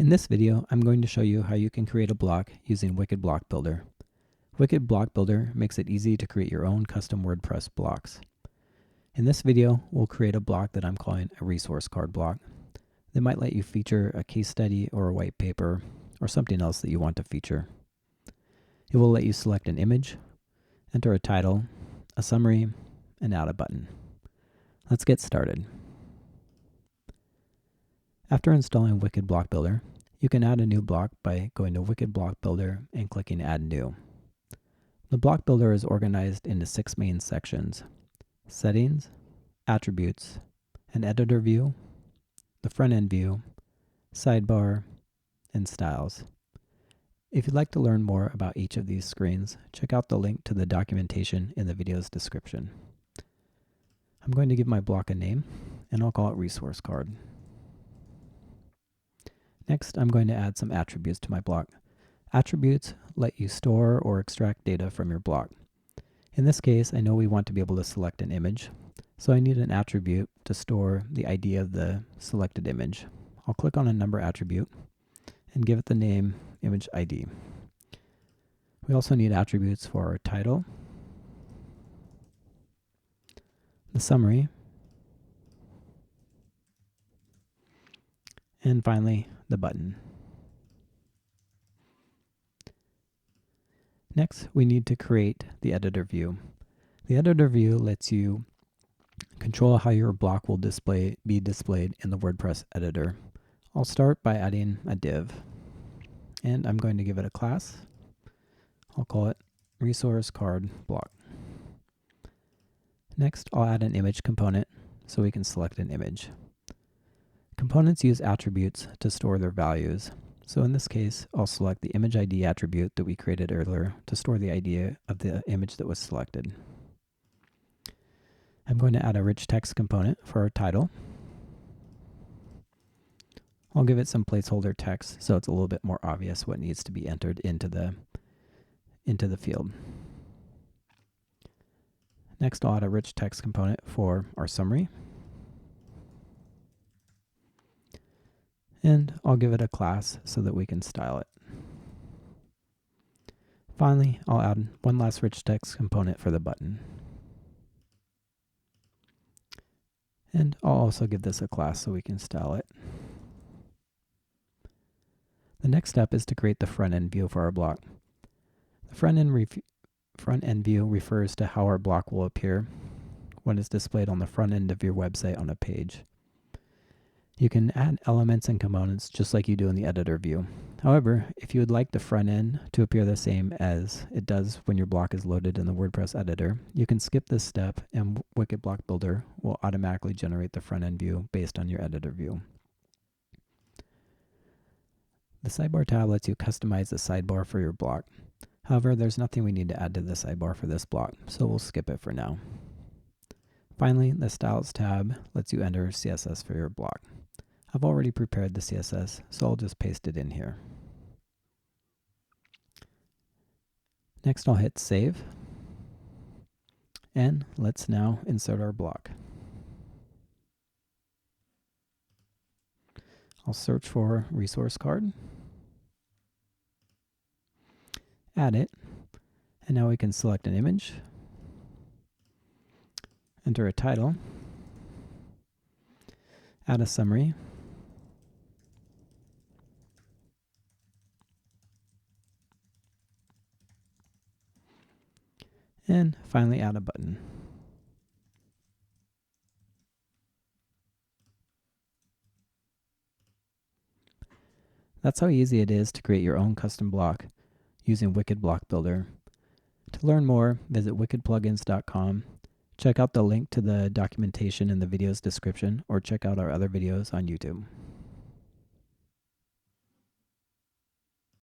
In this video, I'm going to show you how you can create a block using Wicked Block Builder. Wicked Block Builder makes it easy to create your own custom WordPress blocks. In this video, we'll create a block that I'm calling a resource card block that might let you feature a case study or a white paper or something else that you want to feature. It will let you select an image, enter a title, a summary, and add a button. Let's get started. After installing Wicked Block Builder, you can add a new block by going to Wicked Block Builder and clicking Add New. The block builder is organized into 6 main sections: Settings, Attributes, an Editor View, the Front-End View, Sidebar, and Styles. If you'd like to learn more about each of these screens, check out the link to the documentation in the video's description. I'm going to give my block a name, and I'll call it Resource Card. Next, I'm going to add some attributes to my block. Attributes let you store or extract data from your block. In this case, I know we want to be able to select an image, so I need an attribute to store the ID of the selected image. I'll click on a number attribute and give it the name image ID. We also need attributes for our title, the summary, and finally, the button. Next, we need to create the editor view. The editor view lets you control how your block will be displayed in the WordPress editor. I'll start by adding a div, and I'm going to give it a class. I'll call it Resource Card Block. Next, I'll add an image component so we can select an image. Components use attributes to store their values. So in this case, I'll select the image ID attribute that we created earlier to store the ID of the image that was selected. I'm going to add a rich text component for our title. I'll give it some placeholder text so it's a little bit more obvious what needs to be entered into the field. Next, I'll add a rich text component for our summary. And I'll give it a class so that we can style it. Finally, I'll add one last rich text component for the button. And I'll also give this a class so we can style it. The next step is to create the front-end view for our block. The front-end view refers to how our block will appear when it's displayed on the front end of your website on a page. You can add elements and components just like you do in the editor view. However, if you would like the front end to appear the same as it does when your block is loaded in the WordPress editor, you can skip this step and Wicked Block Builder will automatically generate the front end view based on your editor view. The sidebar tab lets you customize the sidebar for your block. However, there's nothing we need to add to the sidebar for this block, so we'll skip it for now. Finally, the Styles tab lets you enter CSS for your block. I've already prepared the CSS, so I'll just paste it in here. Next, I'll hit Save. And let's now insert our block. I'll search for Resource Card, add it, and now we can select an image, enter a title, add a summary, and finally add a button. That's how easy it is to create your own custom block using Wicked Block Builder. To learn more, visit wickedplugins.com, check out the link to the documentation in the video's description, or check out our other videos on YouTube.